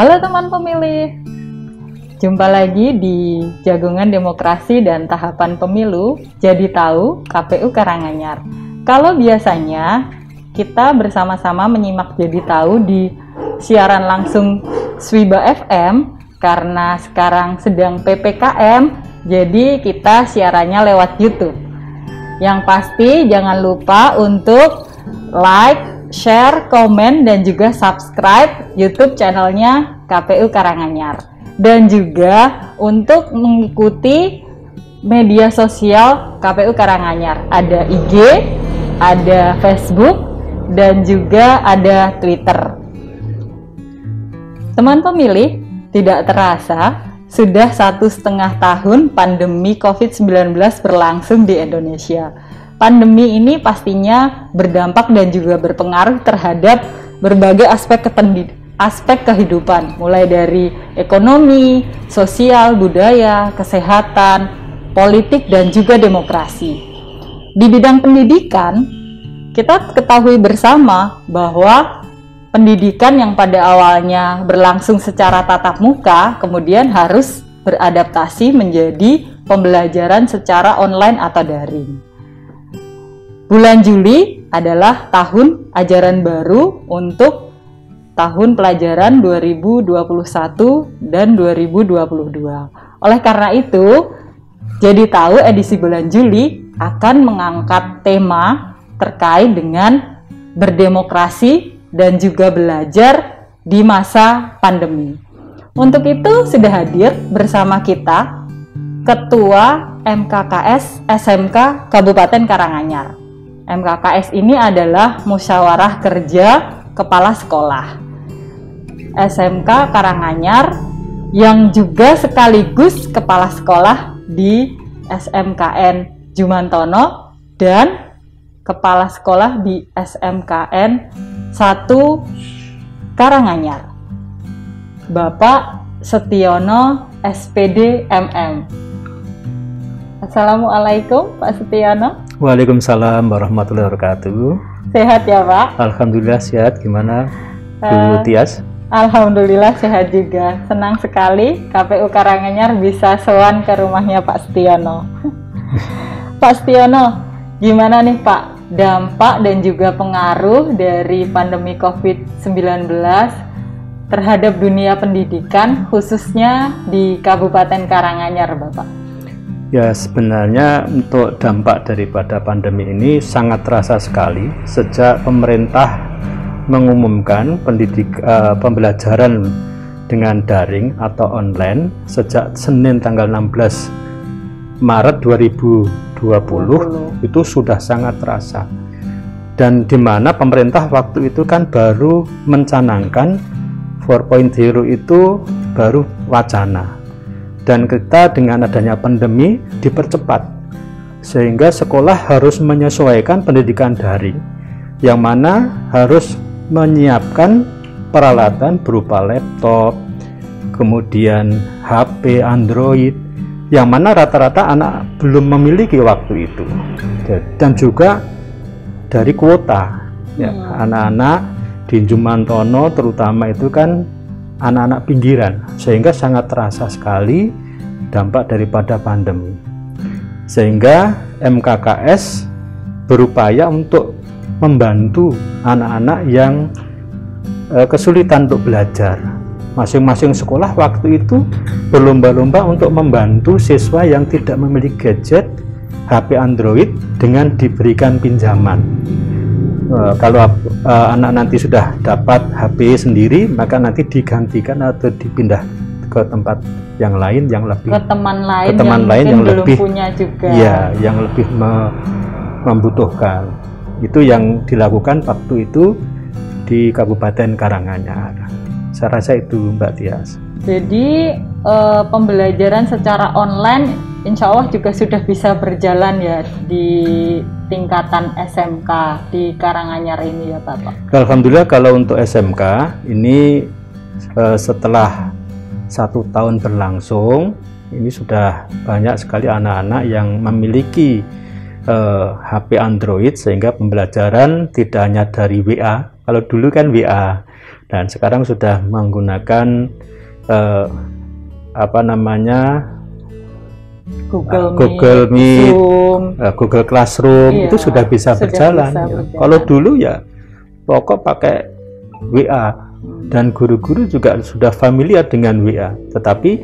Halo teman pemilih, jumpa lagi di Jagongan Demokrasi dan Tahapan Pemilu Jadi Tahu KPU Karanganyar. Kalau biasanya kita bersama-sama menyimak Jadi Tahu di siaran langsung Swiba FM, karena sekarang sedang PPKM, jadi kita siarannya lewat YouTube. Yang pasti jangan lupa untuk like, share, komen, dan juga subscribe YouTube channelnya KPU Karanganyar. Dan juga untuk mengikuti media sosial KPU Karanganyar. Ada IG, ada Facebook, dan juga ada Twitter. Teman pemilih, tidak terasa sudah 1,5 tahun pandemi COVID-19 berlangsung di Indonesia. Pandemi ini pastinya berdampak dan juga berpengaruh terhadap berbagai aspek kehidupan, mulai dari ekonomi, sosial, budaya, kesehatan, politik, dan juga demokrasi. Di bidang pendidikan, kita ketahui bersama bahwa pendidikan yang pada awalnya berlangsung secara tatap muka, kemudian harus beradaptasi menjadi pembelajaran secara online atau daring. Bulan Juli adalah tahun ajaran baru untuk tahun pelajaran 2021 dan 2022. Oleh karena itu, Jadi Tahu edisi bulan Juli akan mengangkat tema terkait dengan berdemokrasi dan juga belajar di masa pandemi. Untuk itu sudah hadir bersama kita Ketua MKKS SMK Kabupaten Karanganyar. MKKS ini adalah Musyawarah Kerja Kepala Sekolah SMK Karanganyar yang juga sekaligus Kepala Sekolah di SMKN Jumantono dan Kepala Sekolah di SMKN 1 Karanganyar, Bapak Setiono SPD MM. Assalamualaikum Pak Setiono. Waalaikumsalam warahmatullahi wabarakatuh. Sehat ya Pak? Alhamdulillah sehat. Gimana Bu Tias? Alhamdulillah sehat juga. Senang sekali KPU Karanganyar bisa sowan ke rumahnya Pak Setiono. Pak Setiono, gimana nih Pak dampak dan juga pengaruh dari pandemi COVID-19 terhadap dunia pendidikan khususnya di Kabupaten Karanganyar Bapak? Ya, sebenarnya untuk dampak daripada pandemi ini sangat terasa sekali sejak pemerintah mengumumkan pembelajaran dengan daring atau online sejak Senin tanggal 16 Maret 2020 itu sudah sangat terasa. Dan di mana pemerintah waktu itu kan baru mencanangkan 4.0 itu baru wacana. Dan kita dengan adanya pandemi dipercepat sehingga sekolah harus menyesuaikan pendidikan daring, yang mana harus menyiapkan peralatan berupa laptop, kemudian HP Android, yang mana rata-rata anak belum memiliki waktu itu. Dan juga dari kuota ya, anak-anak di Jumantono terutama itu kan anak-anak pinggiran, sehingga sangat terasa sekali dampak daripada pandemi. Sehingga MKKS berupaya untuk membantu anak-anak yang kesulitan untuk belajar. Masing-masing sekolah waktu itu berlomba-lomba untuk membantu siswa yang tidak memiliki gadget HP Android dengan diberikan pinjaman. Kalau anak nanti sudah dapat HP sendiri, maka nanti digantikan atau dipindah ke tempat yang lain yang lebih, ke teman lain yang belum lebih punya juga, ya, yang lebih membutuhkan. Itu yang dilakukan waktu itu di Kabupaten Karanganyar. Saya rasa itu Mbak Tias. Jadi pembelajaran secara online insya Allah juga sudah bisa berjalan ya di tingkatan SMK di Karanganyar ini ya Bapak? Alhamdulillah kalau untuk SMK ini setelah 1 tahun berlangsung, ini sudah banyak sekali anak-anak yang memiliki HP Android sehingga pembelajaran tidak hanya dari WA. Kalau dulu kan WA, Dan sekarang sudah menggunakan Google Meet, Google Classroom, itu sudah bisa berjalan. Kalau dulu ya pokok pakai WA, dan guru-guru juga sudah familiar dengan WA, tetapi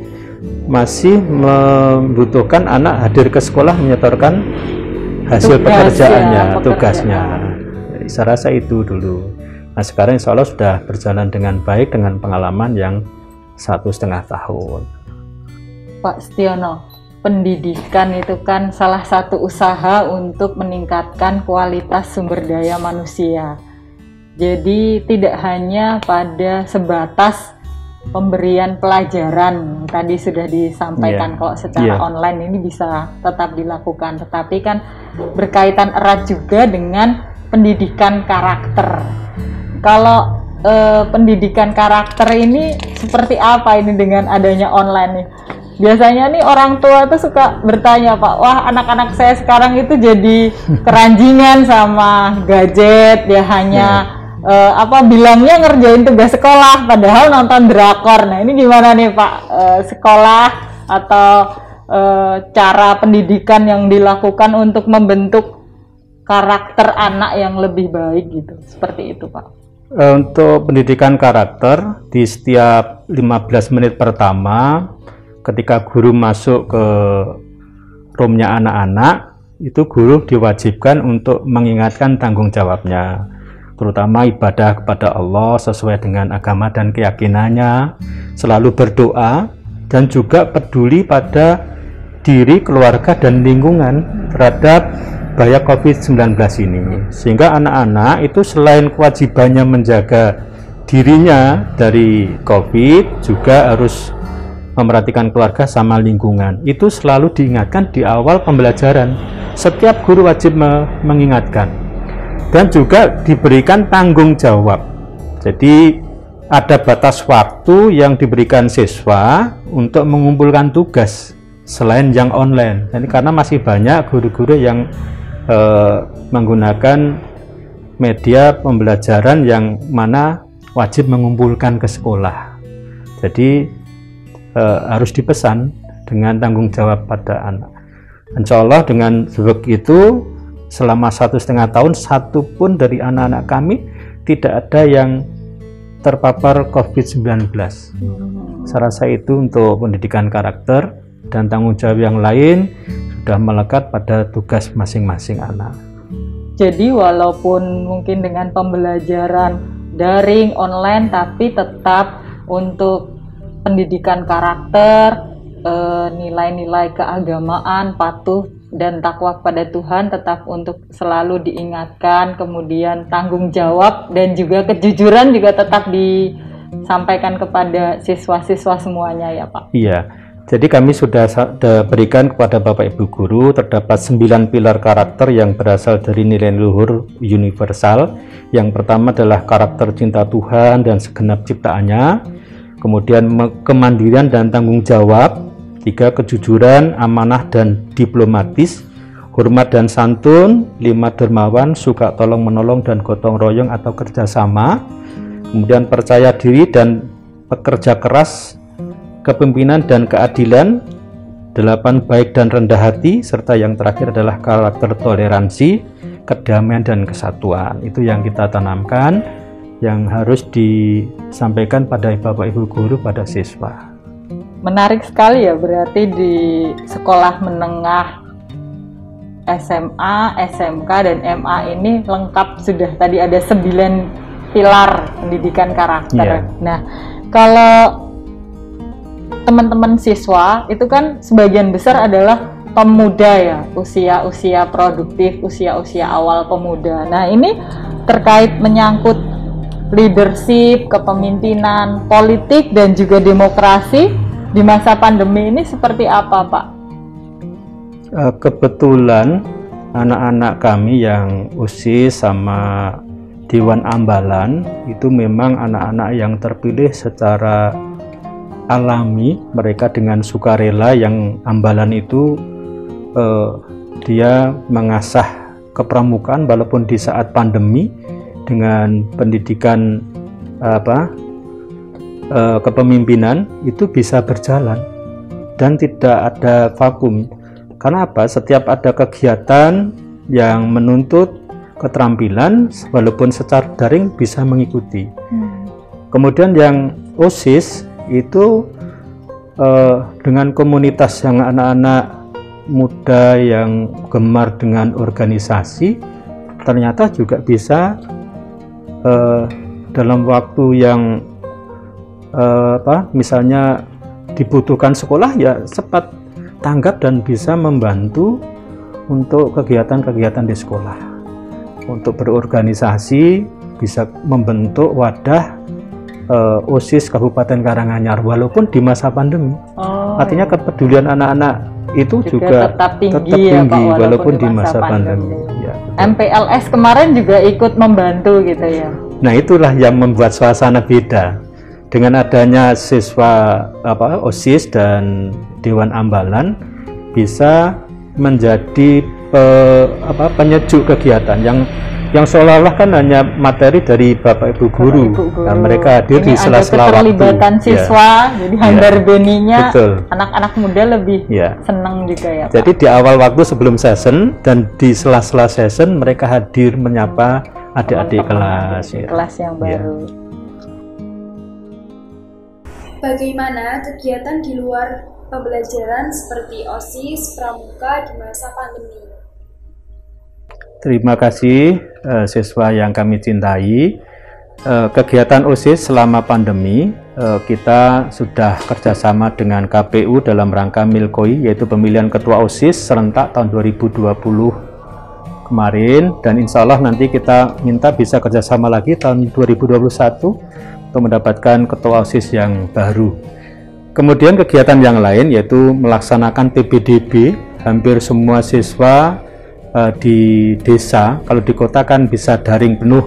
masih membutuhkan anak hadir ke sekolah menyetorkan hasil pekerjaannya, tugasnya. Jadi saya rasa itu dulu. Nah sekarang insya Allah sudah berjalan dengan baik dengan pengalaman yang 1,5 tahun. Pak Setiono, pendidikan itu kan salah satu usaha untuk meningkatkan kualitas sumber daya manusia. Jadi tidak hanya pada sebatas pemberian pelajaran, tadi sudah disampaikan kalau secara online ini bisa tetap dilakukan, tetapi kan berkaitan erat juga dengan pendidikan karakter. Kalau pendidikan karakter ini seperti apa ini dengan adanya online nih? Biasanya nih orang tua tuh suka bertanya, Pak, wah anak-anak saya sekarang itu jadi keranjingan sama gadget, dia hanya bilangnya ngerjain tugas sekolah, padahal nonton drakor. Nah ini gimana nih Pak, sekolah atau cara pendidikan yang dilakukan untuk membentuk karakter anak yang lebih baik gitu, seperti itu Pak? Untuk pendidikan karakter, di setiap 15 menit pertama ketika guru masuk ke roomnya anak-anak, itu guru diwajibkan untuk mengingatkan tanggung jawabnya, terutama ibadah kepada Allah sesuai dengan agama dan keyakinannya, selalu berdoa, dan juga peduli pada diri, keluarga, dan lingkungan terhadap bahaya COVID-19 ini. Sehingga anak-anak itu selain kewajibannya menjaga dirinya dari COVID, juga harus memperhatikan keluarga sama lingkungan. Itu selalu diingatkan di awal pembelajaran. Setiap guru wajib mengingatkan. Dan juga diberikan tanggung jawab. Jadi ada batas waktu yang diberikan siswa untuk mengumpulkan tugas selain yang online. Jadi karena masih banyak guru-guru yang menggunakan media pembelajaran yang mana wajib mengumpulkan ke sekolah. Jadi harus dipesan dengan tanggung jawab pada anak. Insya Allah dengan begitu selama 1,5 tahun, satu pun dari anak-anak kami tidak ada yang terpapar COVID-19. Saya rasa itu untuk pendidikan karakter, dan tanggung jawab yang lain sudah melekat pada tugas masing-masing anak. Jadi walaupun mungkin dengan pembelajaran daring, online, tapi tetap untuk pendidikan karakter, nilai-nilai keagamaan, patuh dan takwa kepada Tuhan tetap untuk selalu diingatkan, kemudian tanggung jawab dan juga kejujuran juga tetap disampaikan kepada siswa-siswa semuanya ya Pak? Iya, jadi kami sudah berikan kepada Bapak Ibu Guru terdapat 9 pilar karakter yang berasal dari nilai luhur universal. Yang pertama adalah karakter cinta Tuhan dan segenap ciptaannya. Kemudian kemandirian dan tanggung jawab. 3, kejujuran, amanah dan diplomatis. Hormat dan santun. 5, dermawan, suka tolong menolong dan gotong royong atau kerjasama. Kemudian percaya diri dan pekerja keras, kepemimpinan dan keadilan. 8, baik dan rendah hati. Serta yang terakhir adalah karakter toleransi, kedamaian dan kesatuan. Itu yang kita tanamkan, yang harus disampaikan pada Bapak Ibu Guru pada siswa. Menarik sekali ya, berarti di sekolah menengah SMA, SMK, dan MA ini lengkap sudah, tadi ada 9 pilar pendidikan karakter. Nah, kalau teman-teman siswa itu kan sebagian besar adalah pemuda ya, usia-usia produktif, usia-usia awal pemuda. Nah, ini terkait menyangkut leadership, kepemimpinan, politik, dan juga demokrasi di masa pandemi ini seperti apa, Pak? Kebetulan anak-anak kami yang OSIS sama Dewan Ambalan itu memang anak-anak yang terpilih secara alami, mereka dengan sukarela. Yang ambalan itu dia mengasah kepramukaan walaupun di saat pandemi dengan pendidikan kepemimpinan itu bisa berjalan dan tidak ada vakum. Karena apa? Setiap ada kegiatan yang menuntut keterampilan, walaupun secara daring bisa mengikuti. Kemudian yang OSIS itu dengan komunitas yang anak-anak muda yang gemar dengan organisasi, ternyata juga bisa dalam waktu yang misalnya dibutuhkan sekolah ya cepat tanggap dan bisa membantu untuk kegiatan-kegiatan di sekolah, untuk berorganisasi, bisa membentuk wadah OSIS Kabupaten Karanganyar walaupun di masa pandemi. Artinya kepedulian anak-anak itu juga tetap tinggi ya, Pak, walaupun di masa pandemi. Ya, MPLS kemarin juga ikut membantu gitu ya. Nah, itulah yang membuat suasana beda. Dengan adanya siswa OSIS dan Dewan Ambalan bisa menjadi penyejuk kegiatan yang seolah-olah kan hanya materi dari Bapak Ibu Guru. Nah, mereka hadir di sela-sela waktu. Keterlibatan siswa, jadi hambar beninya anak-anak muda lebih senang juga ya, Pak. Jadi di awal waktu sebelum session dan di sela-sela session mereka hadir menyapa adik-adik kelas. Kelas yang baru. Bagaimana kegiatan di luar pembelajaran seperti OSIS, Pramuka di masa pandemi? Terima kasih siswa yang kami cintai. Kegiatan OSIS selama pandemi kita sudah kerjasama dengan KPU dalam rangka MILKOI, yaitu pemilihan ketua OSIS serentak tahun 2020 kemarin, dan insya Allah nanti kita minta bisa kerjasama lagi tahun 2021 untuk mendapatkan ketua OSIS yang baru. Kemudian kegiatan yang lain yaitu melaksanakan PPDB. Hampir semua siswa di desa, kalau di kota kan bisa daring penuh,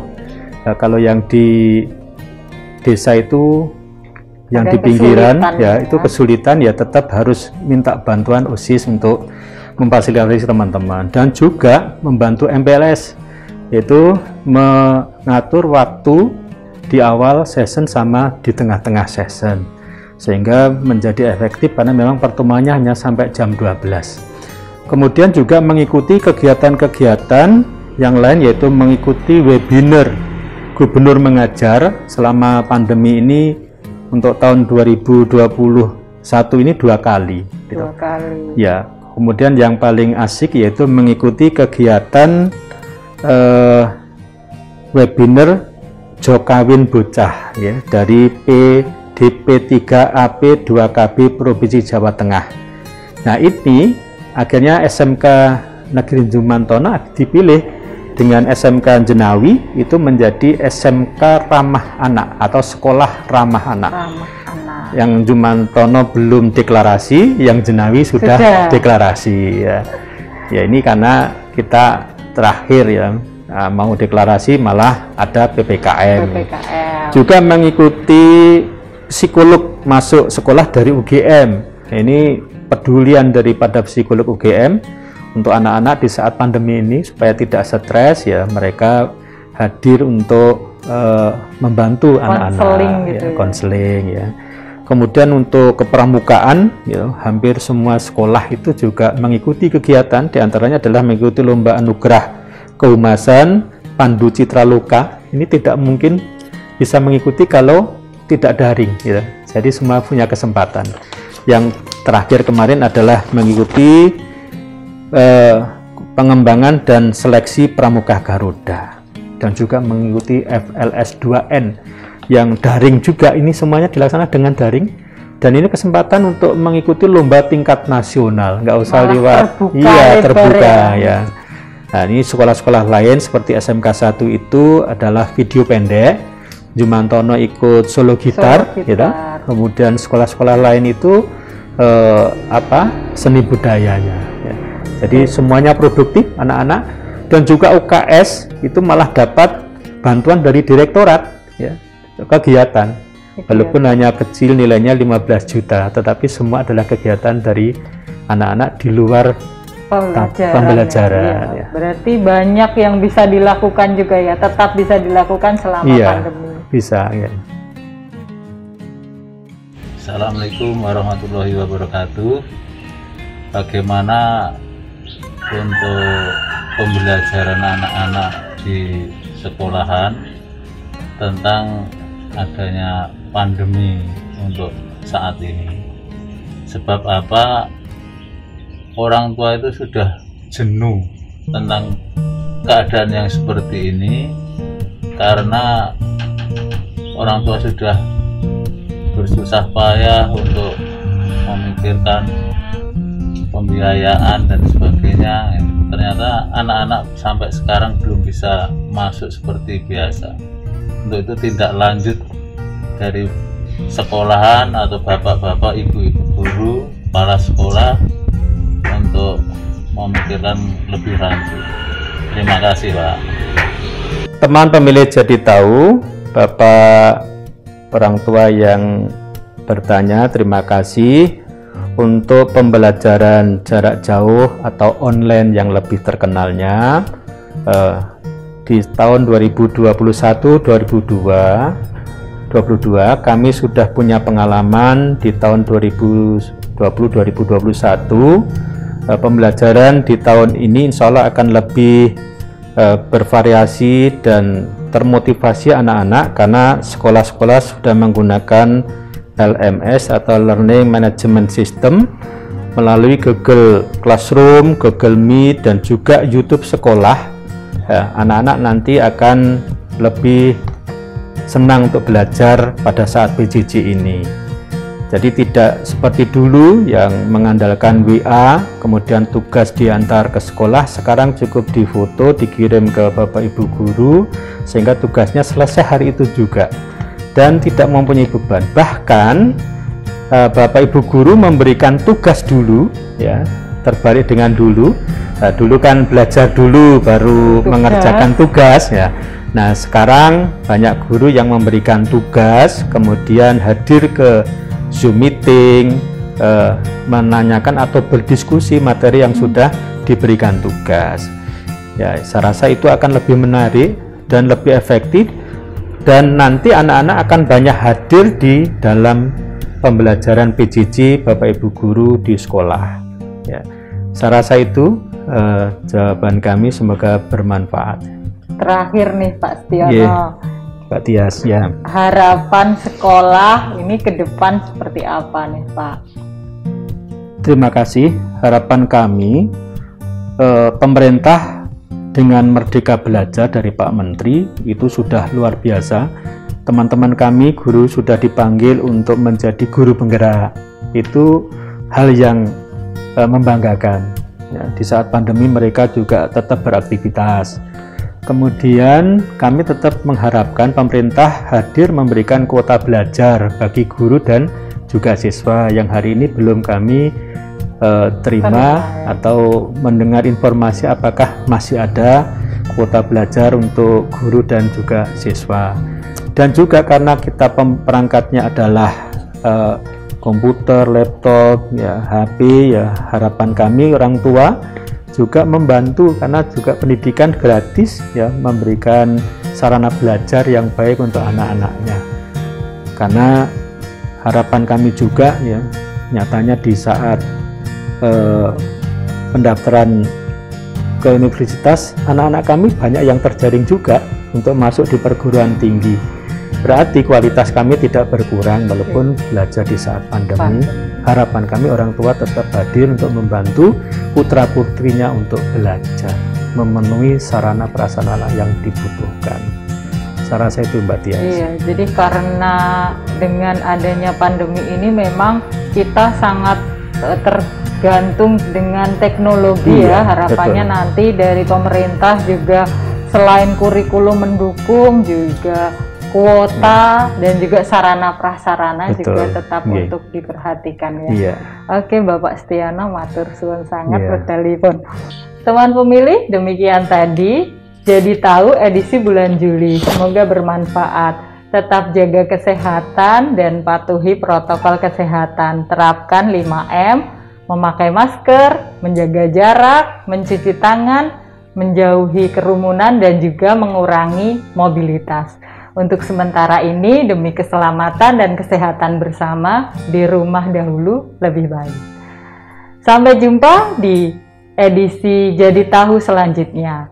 kalau yang di desa itu yang di pinggiran ya itu kesulitan, ya tetap harus minta bantuan OSIS untuk memfasilitasi teman-teman, dan juga membantu MPLS, yaitu mengatur waktu di awal session sama di tengah-tengah session, sehingga menjadi efektif karena memang pertemuannya hanya sampai jam 12. Kemudian juga mengikuti kegiatan-kegiatan yang lain, yaitu mengikuti webinar Gubernur Mengajar selama pandemi ini untuk tahun 2021 ini 2 kali. Gitu. 2 kali. Ya, kemudian yang paling asik yaitu mengikuti kegiatan webinar Jokawin Bocah ya dari PDP3AP 2KB Provinsi Jawa Tengah. Nah, ini akhirnya SMK Negeri Jumantono dipilih dengan SMK Jenawi itu menjadi SMK Ramah Anak atau Sekolah Ramah Anak. Yang Jumantono belum deklarasi, yang Jenawi sudah deklarasi ya. Ya, ini karena kita terakhir ya mau deklarasi malah ada PPKM. Juga mengikuti psikolog masuk sekolah dari UGM. Ini pedulian daripada psikolog UGM untuk anak-anak di saat pandemi ini supaya tidak stres ya, mereka hadir untuk membantu anak-anak gitu, konseling ya. Kemudian untuk kepramukaan ya, hampir semua sekolah itu juga mengikuti kegiatan, diantaranya adalah mengikuti lomba anugerah kehumasan Pandu Citra Loka. Ini tidak mungkin bisa mengikuti kalau tidak daring ya. Jadi semua punya kesempatan. Yang terakhir kemarin adalah mengikuti pengembangan dan seleksi pramuka Garuda, dan juga mengikuti FLS 2N yang daring juga. Ini semuanya dilaksanakan dengan daring, dan ini kesempatan untuk mengikuti lomba tingkat nasional, nggak usah lewat terbuka ya. Nah, ini sekolah-sekolah lain seperti SMK 1 itu adalah video pendek, Jumantono ikut solo gitar. Gitu. Kemudian sekolah-sekolah lain itu seni budayanya ya. Jadi semuanya produktif anak-anak, dan juga UKS itu malah dapat bantuan dari direktorat ya, kegiatan walaupun hanya kecil, nilainya 15 juta, tetapi semua adalah kegiatan dari anak-anak di luar pembelajaran ya. Berarti banyak yang bisa dilakukan juga ya, tetap bisa dilakukan selama pandemi. bisa ya. Assalamualaikum warahmatullahi wabarakatuh. Bagaimana untuk pembelajaran anak-anak di sekolahan tentang adanya pandemi untuk saat ini? Sebab apa? Orang tua itu sudah jenuh tentang keadaan yang seperti ini, karena orang tua sudah bersusah payah untuk memikirkan pembiayaan dan sebagainya. Ternyata anak-anak sampai sekarang belum bisa masuk seperti biasa. Untuk itu tindak lanjut dari sekolahan atau bapak-bapak, ibu-ibu guru, kepala sekolah untuk memikirkan lebih lanjut. Terima kasih, Pak. Teman pemilih Jadi Tahu, Bapak orang tua yang bertanya, terima kasih. Untuk pembelajaran jarak jauh atau online yang lebih terkenalnya di tahun 2021-2022 kami sudah punya pengalaman. Di tahun 2020-2021 pembelajaran di tahun ini insya Allah akan lebih bervariasi dan termotivasi anak-anak, karena sekolah-sekolah sudah menggunakan LMS atau Learning Management System melalui Google Classroom, Google Meet, dan juga YouTube sekolah. Anak-anak nanti akan lebih senang untuk belajar pada saat PJJ ini. Jadi tidak seperti dulu yang mengandalkan WA, kemudian tugas diantar ke sekolah. Sekarang cukup difoto, dikirim ke Bapak Ibu guru, sehingga tugasnya selesai hari itu juga dan tidak mempunyai beban. Bahkan Bapak Ibu guru memberikan tugas dulu, ya, terbalik dengan dulu. Dulu kan belajar dulu baru mengerjakan tugas, ya. Nah, sekarang banyak guru yang memberikan tugas, kemudian hadir ke Zoom meeting, menanyakan atau berdiskusi materi yang sudah diberikan tugas. Ya, saya rasa itu akan lebih menarik dan lebih efektif, dan nanti anak-anak akan banyak hadir di dalam pembelajaran PJJ Bapak Ibu guru di sekolah. Ya, saya rasa itu jawaban kami, semoga bermanfaat. Terakhir nih Pak Setiono. Yeah. Pak Tias, ya. Harapan sekolah ini ke depan seperti apa nih Pak? Terima kasih. Harapan kami, pemerintah dengan Merdeka Belajar dari Pak Menteri itu sudah luar biasa. Teman-teman kami guru sudah dipanggil untuk menjadi guru penggerak. Itu hal yang membanggakan. Ya, di saat pandemi mereka juga tetap beraktivitas. Kemudian kami tetap mengharapkan pemerintah hadir memberikan kuota belajar bagi guru dan juga siswa yang hari ini belum kami terima atau mendengar informasi apakah masih ada kuota belajar untuk guru dan juga siswa. Dan juga karena kita perangkatnya adalah komputer, laptop, ya, HP, ya, harapan kami orang tua juga membantu, karena juga pendidikan gratis, ya, memberikan sarana belajar yang baik untuk anak-anaknya. Karena harapan kami juga, ya, nyatanya di saat pendaftaran ke universitas, anak-anak kami banyak yang terjaring juga untuk masuk di perguruan tinggi. Berarti kualitas kami tidak berkurang walaupun belajar di saat pandemi. Harapan kami orang tua tetap hadir untuk membantu putra-putrinya untuk belajar, memenuhi sarana prasarana yang dibutuhkan. Saya rasa itu Mbak Tias. Iya, jadi karena dengan adanya pandemi ini memang kita sangat tergantung dengan teknologi, ya. Harapannya betul. Nanti dari pemerintah juga selain kurikulum mendukung juga kuota dan juga sarana prasarana juga tetap untuk diperhatikan, ya. Oke, Bapak Setiono, matur suwun sangat bertelepon. Teman pemilih, demikian tadi Jadi Tahu edisi bulan Juli. Semoga bermanfaat. Tetap jaga kesehatan dan patuhi protokol kesehatan. Terapkan 5M, memakai masker, menjaga jarak, mencuci tangan, menjauhi kerumunan dan juga mengurangi mobilitas. Untuk sementara ini, demi keselamatan dan kesehatan bersama, di rumah dahulu lebih baik. Sampai jumpa di edisi Jadi Tahu selanjutnya.